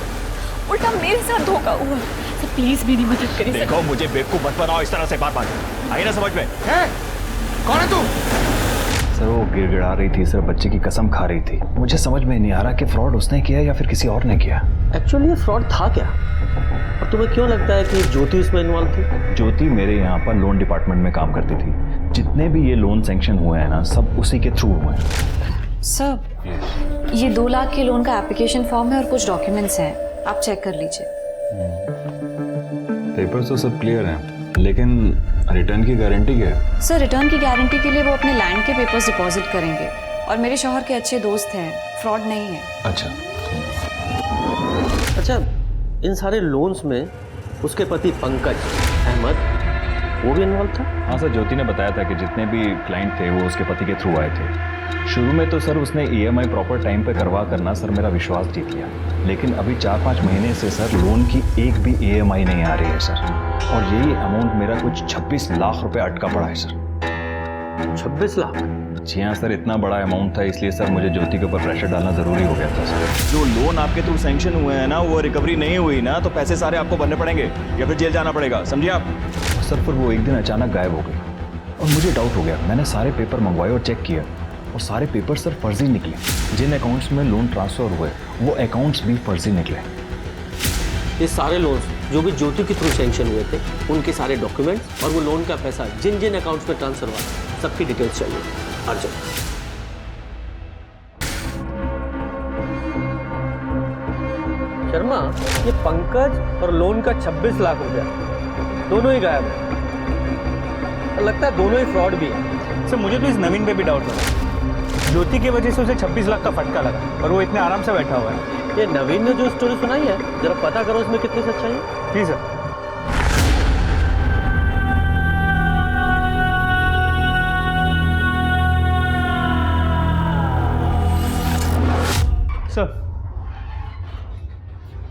उल्टा मेरे साथ धोखा हुआ सर। प्लीज मेरी मदद करिए। देखो मुझे बेवकूफ मत बनाओ इस तरह से बार बार, आई ना समझ में? कौन है तू? सर वो गिड़गिड़ा रही थी सर, बच्चे की कसम खा रही थी। मुझे समझ में नहीं आ रहा कि फ्रॉड उसने किया या फिर किसी और ने किया। एक्चुअली ये फ्रॉड था क्या, और तुम्हें क्यों लगता है कि ज्योति इसमें इन्वॉल्व थी? ज्योति मेरे यहाँ पर लोन डिपार्टमेंट में काम करती थी। जितने भी ये लोन सैंक्शन हुए हैं ना, सब उसी के थ्रू हुए हैं। सर ये 2 लाख के लोन का एप्लीकेशन फॉर्म है और कुछ डॉक्यूमेंट्स हैं, आप चेक कर लीजिए। पेपर्स तो सब क्लियर हैं, लेकिन रिटर्न की गारंटी क्या है? सर रिटर्न की गारंटी के लिए वो अपने लैंड के पेपर्स डिपॉजिट करेंगे, और मेरे शौहर के अच्छे दोस्त हैं, फ्रॉड नहीं है। अच्छा इन सारे लोन्स में उसके पति पंकज अहमद वो भी इन्वॉल्व था? हाँ सर, ज्योति ने बताया था कि जितने भी क्लाइंट थे वो उसके पति के थ्रू आए थे। शुरू में तो सर उसने EMI प्रॉपर टाइम पे करवा करना सर मेरा विश्वास जीत लिया, लेकिन अभी 4-5 महीने से सर लोन की एक भी EMI नहीं आ रही है सर, और यही अमाउंट मेरा कुछ 26 लाख रुपए अटका पड़ा है सर। 26 लाख? जी हाँ सर, इतना बड़ा अमाउंट था, इसलिए सर मुझे ज्योति के ऊपर प्रेशर डालना जरूरी हो गया था सर। जो लोन आपके थ्रू सैंक्शन हुए हैं ना, वो रिकवरी नहीं हुई ना, तो पैसे सारे आपको भरने पड़ेंगे या फिर जेल जाना पड़ेगा, समझिए आप? सर फिर वो एक दिन अचानक गायब हो गई और मुझे डाउट हो गया। मैंने सारे पेपर मंगवाए और चेक किया, और सारे पेपर सर फर्जी निकले। जिन अकाउंट्स में लोन ट्रांसफर हुए वो अकाउंट्स भी फर्जी निकले। ये सारे लोन्स जो भी ज्योति के थ्रू सैंक्शन हुए थे, उनके सारे डॉक्यूमेंट्स और वो लोन का पैसा जिन जिन अकाउंट्स में ट्रांसफर हुआ, सबकी डिटेल्स चाहिए अर्जेंट। शर्मा, ये पंकज और लोन का 26 लाख रुपया दोनों ही गायब है, और लगता है दोनों ही फ्रॉड भी है। सर मुझे तो इस नवीन पे भी डाउट लगा। ज्योति की वजह से उसे 26 लाख का फटका लगा और वो इतने आराम से बैठा हुआ है। ये नवीन ने जो स्टोरी सुनाई है, जरा पता करो इसमें कितनी सच्चाई है। जी सर।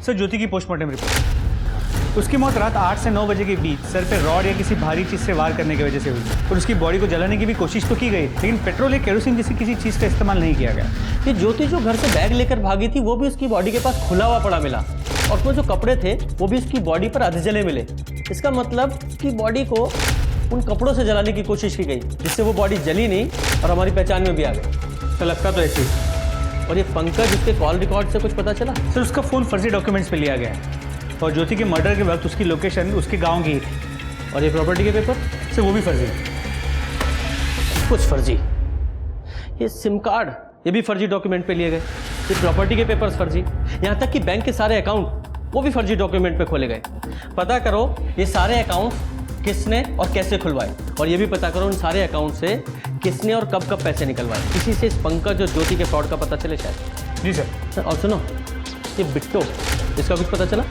सर ज्योति की पोस्टमार्टम रिपोर्ट। उसकी मौत रात 8 से 9 बजे के बीच सर पे रॉड या किसी भारी चीज से वार करने की वजह से हुई, और उसकी बॉडी को जलाने की भी कोशिश तो की गई, लेकिन पेट्रोल या केरोसिन जैसी किसी चीज का इस्तेमाल नहीं किया गया। ये ज्योति जो घर से बैग लेकर भागी थी, वो भी उसकी बॉडी के पास खुला हुआ पड़ा मिला, और वो जो कपड़े थे वो भी उसकी बॉडी पर अध जले मिले। इसका मतलब कि बॉडी को उन कपड़ों से जलाने की कोशिश की गई, जिससे वो बॉडी जली नहीं और हमारी पहचान में भी आ गई। तो लगता तो ऐसे। और ये पंकज, उसके कॉल रिकॉर्ड से कुछ पता चला? सर उसका फ़ोन फर्जी डॉक्यूमेंट्स पे लिया गया है, और ज्योति के मर्डर के वक्त उसकी लोकेशन उसके गांव की ही थी। और ये प्रॉपर्टी के पेपर? सर वो भी फर्जी है। कुछ फर्जी, ये सिम कार्ड ये भी फर्जी डॉक्यूमेंट पे लिए गए, ये प्रॉपर्टी के पेपर्स फर्जी, यहाँ तक कि बैंक के सारे अकाउंट वो भी फर्जी डॉक्यूमेंट पे खोले गए। पता करो ये सारे अकाउंट किसने और कैसे खुलवाए, और ये भी पता करो उन सारे अकाउंट से किसने और कब कब पैसे निकलवाए। इसी से इस पंकज और ज्योति के फ्रॉड का पता चले शायद। जी सर। और सुनो, ये बिट्टो, इसका कुछ पता चला?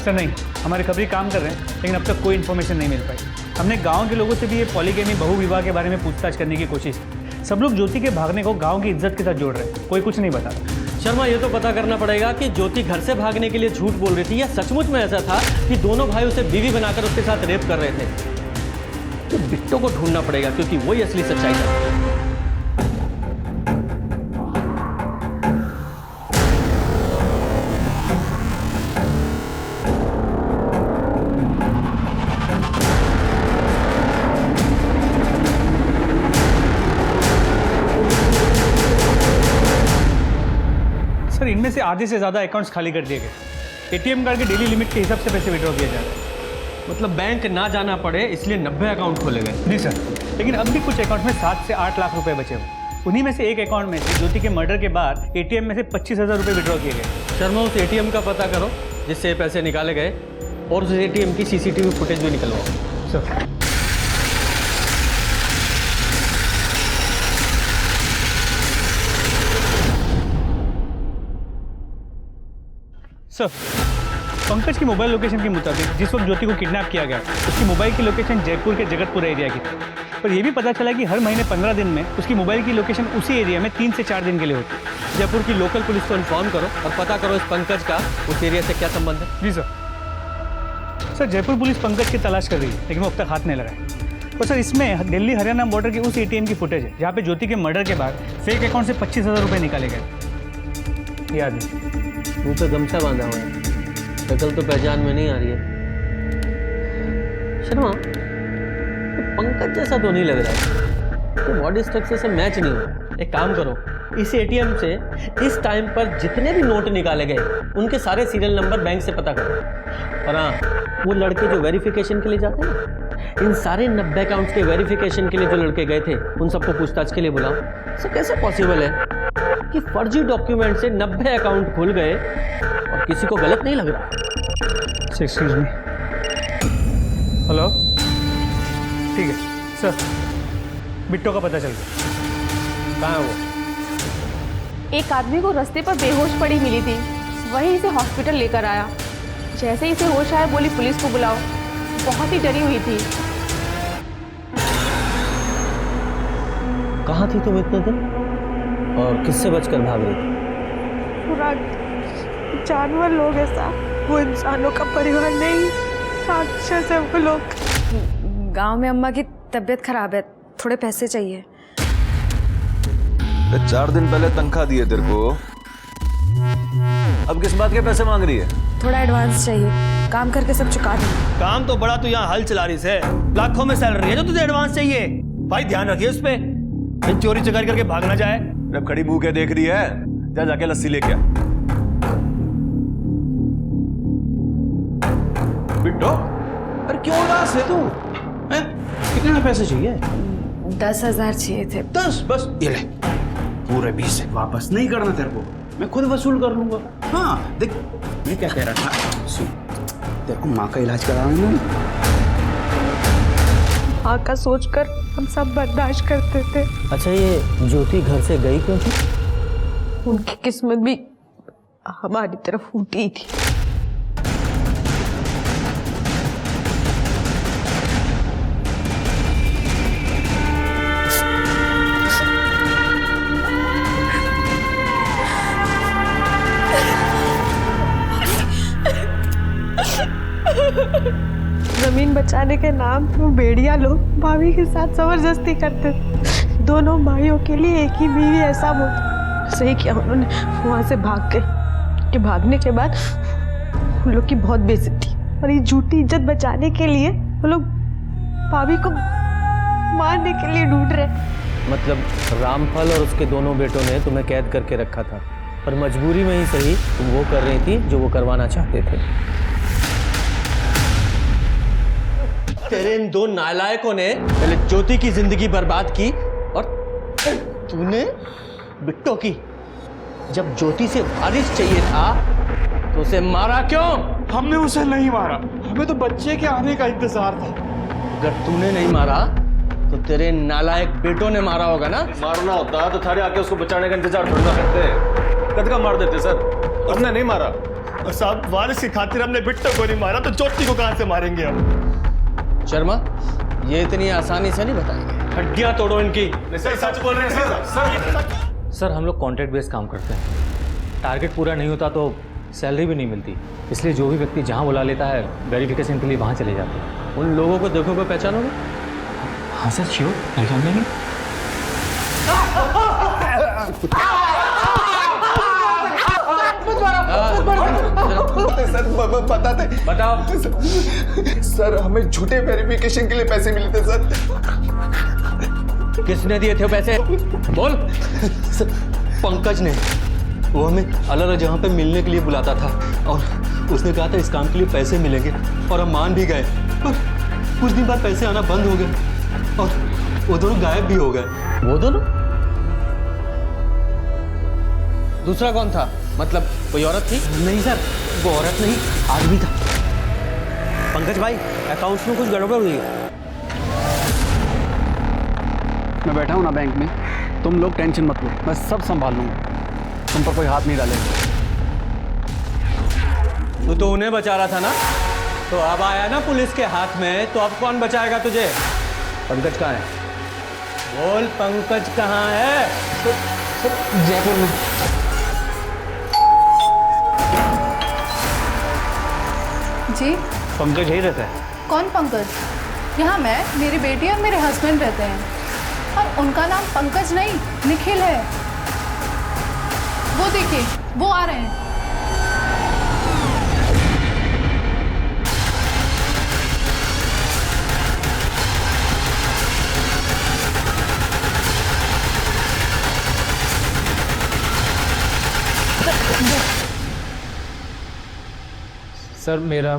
सर नहीं, हमारे खबरी काम कर रहे हैं, लेकिन अब तक कोई इन्फॉर्मेशन नहीं मिल पाई। हमने गांव के लोगों से भी ये पॉलीगेमी बहुविवाह के बारे में पूछताछ करने की कोशिश की। सब लोग ज्योति के भागने को गांव की इज्जत के साथ जोड़ रहे हैं, कोई कुछ नहीं बता रहा। शर्मा, ये तो पता करना पड़ेगा कि ज्योति घर से भागने के लिए झूठ बोल रही थी, या सचमुच में ऐसा था कि दोनों भाई उसे बीवी बनाकर उसके साथ रेप कर रहे थे। तो बिट्टो को ढूंढना पड़ेगा, क्योंकि वही असली सच्चाई है। सर इनमें से आधे से ज़्यादा अकाउंट्स खाली कर दिए गए। एटीएम कार्ड के डेली लिमिट के हिसाब से पैसे विड्रॉ किए जा रहे हैं। मतलब बैंक ना जाना पड़े इसलिए 90 अकाउंट खोले गए। जी सर, लेकिन अब भी कुछ अकाउंट में 7 से 8 लाख रुपए बचे हुए। उन्हीं में से एक अकाउंट में से ज्योति के मर्डर के बाद एटीएम में से 25,000 रुपए विड्रॉ किए गए। शर्मा उस एटीएम का पता करो जिससे ये पैसे निकाले गए और उस एटीएम की सीसीटीवी फुटेज भी निकलवाओ। सर सर पंकज की मोबाइल लोकेशन के मुताबिक जिस वक्त ज्योति को किडनैप किया गया उसकी मोबाइल की लोकेशन जयपुर के जगतपुर एरिया की थी। पर यह भी पता चला कि हर महीने 15 दिन में उसकी मोबाइल की लोकेशन उसी एरिया में 3 से 4 दिन के लिए होती है। जयपुर की लोकल पुलिस को इन्फॉर्म करो और पता करो इस पंकज का उस एरिया से क्या संबंध है। जी सर जयपुर पुलिस पंकज की तलाश कर रही है लेकिन वो अब तक हाथ नहीं लगाए। और सर इसमें दिल्ली हरियाणा बॉर्डर की उस एटीएम की फुटेज है जहाँ पे ज्योति के मर्डर के बाद फेक अकाउंट से 25,000 रुपये निकाले गए। याद नहीं, मुंह पे गमछा बांधा हुआ है, शक्ल तो पहचान में नहीं आ रही है। शर्मा पंकज जैसा तो नहीं लग रहा है, तो बॉडी स्ट्रक्चर से मैच नहीं हो रहा। एक काम करो, इस एटीएम से इस टाइम पर जितने भी नोट निकाले गए उनके सारे सीरियल नंबर बैंक से पता करो। और हाँ, वो लड़के जो वेरिफिकेशन के लिए जाते हैं ना, इन सारे 90 अकाउंट्स के वेरिफिकेशन के लिए जो लड़के गए थे उन सबको पूछताछ के लिए बुलाओ। सर कैसे पॉसिबल है कि फर्जी डॉक्यूमेंट से 90 अकाउंट खुल गए और किसी को गलत नहीं लग रहा? Excuse me. हेलो, ठीक है सर, बिट्टो का पता चल गया। कहाँ है वो? एक आदमी को रास्ते पर बेहोश पड़ी मिली थी, वहीं इसे हॉस्पिटल लेकर आया। जैसे ही इसे होश आया बोली पुलिस को बुलाओ। बहुत ही डरी हुई थी। कहाँ थी तुम इतने दिन और किससे बचकर भाग रही थी? पूरा जानवर लोग ऐसा, वो इंसानों का परिवार नहीं, राक्षस है वो लोग। गांव में अम्मा की तबीयत खराब है, थोड़े पैसे चाहिए। 4 दिन पहले तनख्वाह दी है तेरे को, अब किस बात के पैसे मांग रही है? थोड़ा एडवांस चाहिए, काम करके सब चुका दूंगी। काम तो बड़ा तू यहाँ हल चला रही है, लाखों में सैलरी है जो तुझे एडवांस चाहिए। भाई ध्यान रखिए उस पे, चोरी चकारी करके भाग ना जाए। जब खड़ी मुंह के देख रही है, जा जाके लस्सी लेके आ। बिट्टो, अरे क्यों उदास है तू? कितने पैसे चाहिए? 10,000 चाहिए थे। 10 बस, ये ले। पूरे 20 वापस नहीं करना तेरे को, मैं खुद वसूल कर लूंगा। हाँ देख, मैं क्या कह रहा था, सुन, तेरे को माँ का इलाज कराना है। माँ का सोचकर हम सब बर्दाश्त करते थे। अच्छा, ये ज्योति घर से गई क्यों थी? उनकी किस्मत भी हमारी तरफ फूटी थी। जमीन बचाने के नाम वो भेड़िया लोग भाभी के साथ जबरदस्ती करते थे। दोनों भाइयों के लिए एक ही बीवी ऐसा वो सही किया उन्होंने, वहां से भाग गए। कि भागने के बाद उन लोग की बहुत बेइज्जती और ये झूठी इज्जत बचाने के लिए वो लोग भाभी को मारने के लिए ढूंढ रहे। मतलब रामफल और उसके दोनों बेटों ने तुम्हें कैद करके रखा था, पर मजबूरी में ही सही तुम वो कर रही थी जो वो करवाना चाहते थे। तेरे इन 2 नालायकों ने पहले ज्योति की जिंदगी बर्बाद की और तूने बिट्टो की। जब ज्योति से वारिस चाहिए था तो उसे मारा क्यों? हमने उसे नहीं मारा, हमें तो बच्चे के आने का इंतजार था। अगर तूने नहीं मारा तो तेरे नालायक बेटों ने मारा होगा ना? मारना होता तो थारे आके उसको बचाने का इंतजार थोड़ी ना करते, कद का मार देते सर। हमने नहीं मारा साहब, वारिस की खातिर हमने बिट्टो को नहीं मारा तो ज्योति को कहां से मारेंगे हम? शर्मा, ये इतनी आसानी से नहीं बताएंगे, हड्डियां तोड़ो इनकी। सर सच बोल रहे हैं सर, हम लोग कॉन्ट्रैक्ट बेस्ड काम करते हैं। टारगेट पूरा नहीं होता तो सैलरी भी नहीं मिलती, इसलिए जो भी व्यक्ति जहाँ बुला लेता है वेरिफिकेशन के लिए वहाँ चले जाते हैं। उन लोगों को देखोगे पहचानोगे? हाँ सर, श्योर, पहचान लेंगे। सर बताते, बताओ। सर हमें झूठे वेरिफिकेशन के लिए पैसे मिले थे सर। किसने दिए थे पैसे? बोल। सर पंकज ने। वो हमें अलग अलग जगह पे मिलने के लिए बुलाता था और उसने कहा था इस काम के लिए पैसे मिलेंगे और हम मान भी गए, पर कुछ दिन बाद पैसे आना बंद हो गए और वो दोनों गायब भी हो गए। वो दोनों? दूसरा कौन था? मतलब कोई औरत थी? नहीं सर, वो औरत नहीं, आदमी था। पंकज भाई, अकाउंट्स में कुछ गड़बड़ हुई है। मैं बैठा हूँ ना बैंक में, तुम लोग टेंशन मत लो, मैं सब संभाल लूंगा, तुम पर कोई हाथ नहीं डालेगा। तू तो उन्हें बचा रहा था ना, तो अब आया ना पुलिस के हाथ में, तो अब कौन बचाएगा तुझे? पंकज कहाँ है? बोल, पंकज कहाँ है? जयपुर में। जी पंकज यही रहता है? कौन पंकज? यहाँ मैं, मेरी बेटी और मेरे हस्बैंड रहते हैं और उनका नाम पंकज नहीं निखिल है। वो देखिए, वो आ रहे हैं। सर मेरा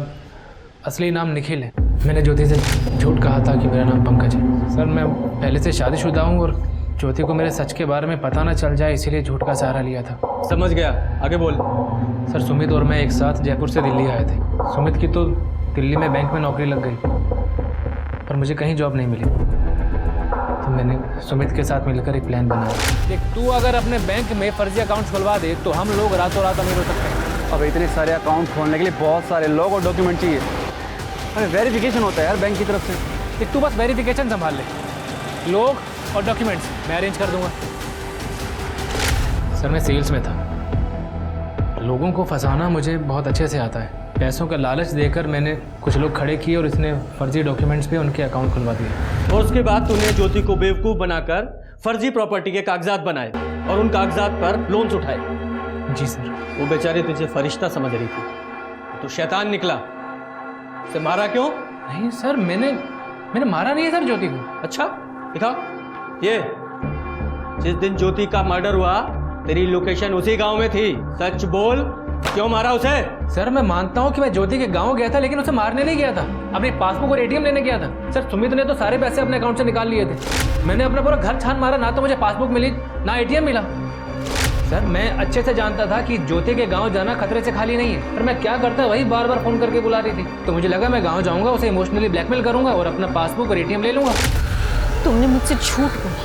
असली नाम निखिल है। मैंने ज्योति से झूठ कहा था कि मेरा नाम पंकज है। सर मैं पहले से शादीशुदा हूँ और ज्योति को मेरे सच के बारे में पता ना चल जाए, इसीलिए झूठ का सहारा लिया था। समझ गया, आगे बोल। सर सुमित और मैं एक साथ जयपुर से दिल्ली आए थे। सुमित की तो दिल्ली में बैंक में नौकरी लग गई, पर मुझे कहीं जॉब नहीं मिली, तो मैंने सुमित के साथ मिलकर एक प्लान बनाया। देख, तू अगर अपने बैंक में फर्जी अकाउंट खुलवा दे तो हम लोग रातों रात अमीर हो सकते हैं। अब इतने सारे अकाउंट खोलने के लिए बहुत सारे लोग और डॉक्यूमेंट चाहिए। अरे वेरिफिकेशन होता है यार बैंक की तरफ से। देख, तू बस वेरिफिकेशन संभाल ले, लोग और डॉक्यूमेंट्स मैं अरेंज कर दूंगा। सर मैं सेल्स में था, लोगों को फंसाना मुझे बहुत अच्छे से आता है। पैसों का लालच देकर मैंने कुछ लोग खड़े किए और इसने फर्जी डॉक्यूमेंट्स पे उनके अकाउंट खुलवा दिए। और उसके बाद तूने ज्योति को बेवकूफ़ बनाकर फर्जी प्रॉपर्टी के कागजात बनाए और उन कागजात पर लोन्स उठाए। जी सर। वो बेचारी तुझे फरिश्ता समझ रही थी, तू शैतान निकला। उसे मारा क्यों? नहीं सर, मैंने मारा नहीं है सर ज्योति को। अच्छा दिखाओ ये। जिस दिन ज्योति का मर्डर हुआ तेरी लोकेशन उसी गांव में थी, सच बोल, क्यों मारा उसे? सर मैं मानता हूँ कि मैं ज्योति के गांव गया था, लेकिन उसे मारने नहीं गया था, अपनी पासबुक और एटीएम लेने गया था। सर सुमित ने तो सारे पैसे अपने अकाउंट से निकाल लिए थे। मैंने अपना पूरा घर छान मारा, ना तो मुझे पासबुक मिली ना एटीएम मिला। सर मैं अच्छे से जानता था कि ज्योति के गांव जाना खतरे से खाली नहीं है, पर मैं क्या करता वही बार बार फोन करके बुला रही थी। तो मुझे लगा मैं गांव जाऊंगा, उसे इमोशनली ब्लैकमेल करूंगा और अपना पासबुक और एटीएम ले लूंगा। तुमने मुझसे झूठ बोला,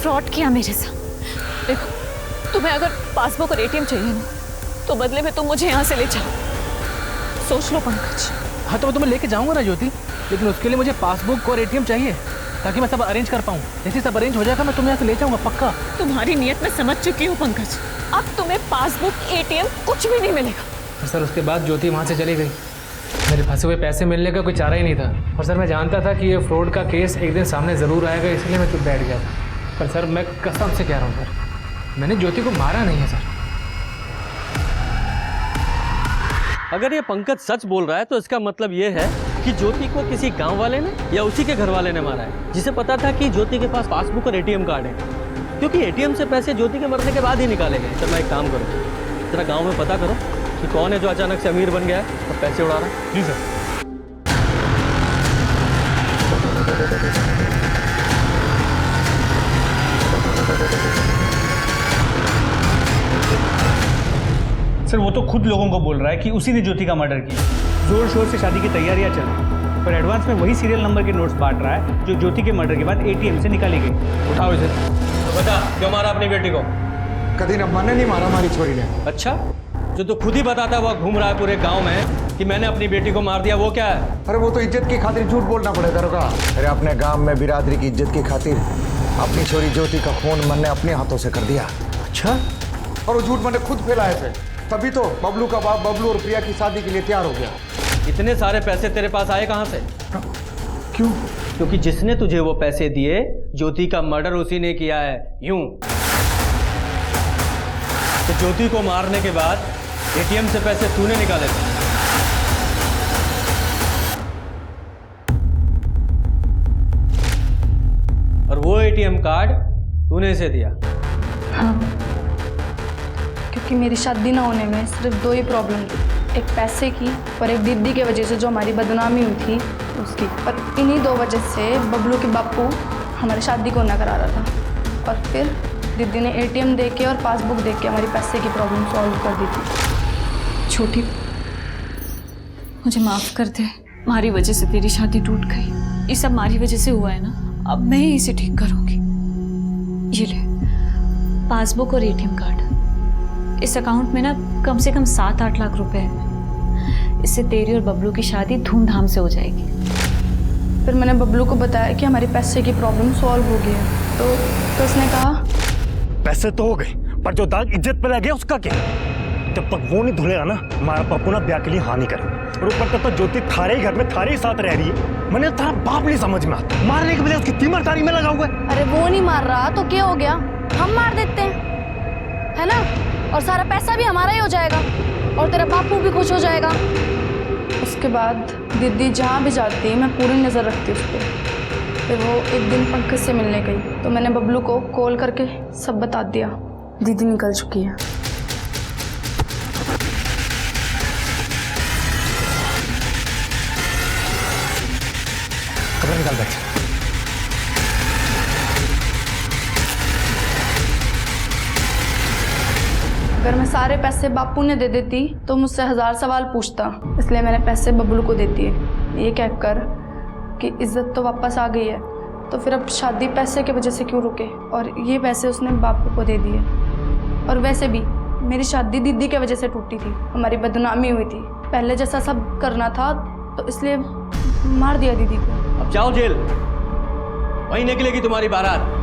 फ्रॉड किया मेरे साथ। देखो, तुम्हें अगर पासबुक और एटीएम चाहिए ना, तो बदले में तुम मुझे यहाँ से ले जाओ। सोच लो पंकज। हाँ तो मैं तुम्हें लेके जाऊंगा ना ज्योति, लेकिन उसके लिए मुझे पासबुक और एटीएम चाहिए ताकि मैं सब अरेंज कर पाऊँ। जैसे सब अरेंज हो जाएगा मैं तुम्हें यहाँ से ले जाऊंगा पक्का। तुम्हारी नीयत मैं समझ चुकी हूँ पंकज, अब तुम्हें पासबुक एटीएम कुछ भी नहीं मिलेगा। सर उसके बाद ज्योति वहाँ से चली गई, मेरे फंसे हुए पैसे मिलने का कोई चारा ही नहीं था। और सर मैं जानता था कि ये फ्रॉड का केस एक दिन सामने ज़रूर आएगा, इसलिए मैं चुप बैठ गया था। पर सर मैं कसम से कह रहा हूँ सर, मैंने ज्योति को मारा नहीं है सर। अगर ये पंकज सच बोल रहा है तो इसका मतलब ये है कि ज्योति को किसी गांव वाले ने या उसी के घर वाले ने मारा है, जिसे पता था कि ज्योति के पास पासबुक और एटीएम कार्ड है, क्योंकि एटीएम से पैसे ज्योति के मरने के बाद ही निकाले गए। तो मैं एक काम करूँ, जरा गांव में पता करो कि कौन है जो अचानक से अमीर बन गया है और पैसे उड़ा रहा है। जी सर। सर वो तो खुद लोगों को बोल रहा है कि उसी ने ज्योति का मर्डर किया। जोर शोर से शादी की तैयारियां चल रही, पर एडवांस में वही सीरियल नंबर के नोट्स बांट रहा है जो ज्योति के मर्डर के बाद एटीएम से निकाली गई। उठाओ इसे। तो बता, क्यों मारा अपनी बेटी को? कभी न मैंने नहीं मारा हमारी छोरी ने। अच्छा, जो तो खुद ही बताता हुआ घूम रहा है पूरे गांव में कि मैंने अपनी बेटी को मार दिया, वो क्या है? अरे वो तो इज्जत की खातिर झूठ बोलना पड़ेगा। रोका। अरे अपने गांव में बिरादरी की इज्जत की खातिर अपनी छोरी ज्योति का खून मैंने अपने हाथों से कर दिया। अच्छा। और वो झूठ मैंने खुद फैलाए थे, तभी तो बबलू का बाप बबलू और प्रिया की शादी के लिए तैयार हो गया। इतने सारे पैसे तेरे पास आए कहाँ से? क्यों? क्योंकि जिसने तुझे वो पैसे दिए ज्योति का मर्डर उसी ने किया है। यूं तो ज्योति को मारने के बाद एटीएम से पैसे तूने निकाले थे। और वो एटीएम कार्ड तूने इसे दिया। हाँ। कि मेरी शादी ना होने में सिर्फ 2 ही प्रॉब्लम थी, एक पैसे की और एक दीदी की वजह से जो हमारी बदनामी हुई थी उसकी। और इन्हीं 2 वजह से बबलू के बापू हमारी शादी को ना करा रहा था। और फिर दीदी ने ATM दे के और पासबुक दे के हमारी पैसे की प्रॉब्लम सॉल्व कर दी थी। छोटी, मुझे माफ कर दे, हमारी वजह से तेरी शादी टूट गई। ये सब हमारी वजह से हुआ है ना, अब मैं ही इसे ठीक करूंगी। ये ले पासबुक और ATM कार्ड। इस अकाउंट में ना कम से कम 7-8 लाख रुपए है। इससे तेरी और बबलू की शादी धूमधाम से हो जाएगी। फिर मैंने बबलू को बताया कि हमारी पैसे की प्रॉब्लम सॉल्व हो गई है, तो उसने कहा पैसे तो हो गए, पर जो दाग इज्जत पे लग गया उसका क्या? जब तक वो नहीं धुलेगा ना, हमारा पप्पू ना ब्याह के लिए हाँ नहीं करेगा। और ऊपर तक तो ज्योति थारे ही घर में थारे ही साथ रह रही है। मैंने तेरा बाप नहीं समझ में आता, मारने के बजाय उसकी तीमरदारी में लगा हुआ है। अरे वो नहीं मार रहा तो क्या हो गया, हम मार देते हैं, है ना? और सारा पैसा भी हमारा ही हो जाएगा और तेरा बापू भी खुश हो जाएगा। उसके बाद दीदी जहाँ भी जाती मैं पूरी नज़र रखती उस पर। फिर वो एक दिन पंकज से मिलने गई तो मैंने बबलू को कॉल करके सब बता दिया, दीदी निकल चुकी है। कपड़े निकाल बैठ। अगर मैं सारे पैसे बापू ने दे देती तो मुझसे 1000 सवाल पूछता, इसलिए मैंने पैसे बबलू को दे दिए, ये कहकर कि इज्जत तो वापस आ गई है, तो फिर अब शादी पैसे की वजह से क्यों रुके। और ये पैसे उसने बापू को दे दिए। और वैसे भी मेरी शादी दीदी की वजह से टूटी थी, हमारी बदनामी हुई थी, पहले जैसा सब करना था, तो इसलिए मार दिया दीदी को। अब जाओ जेल, वहीं निकलेगी तुम्हारी बारात।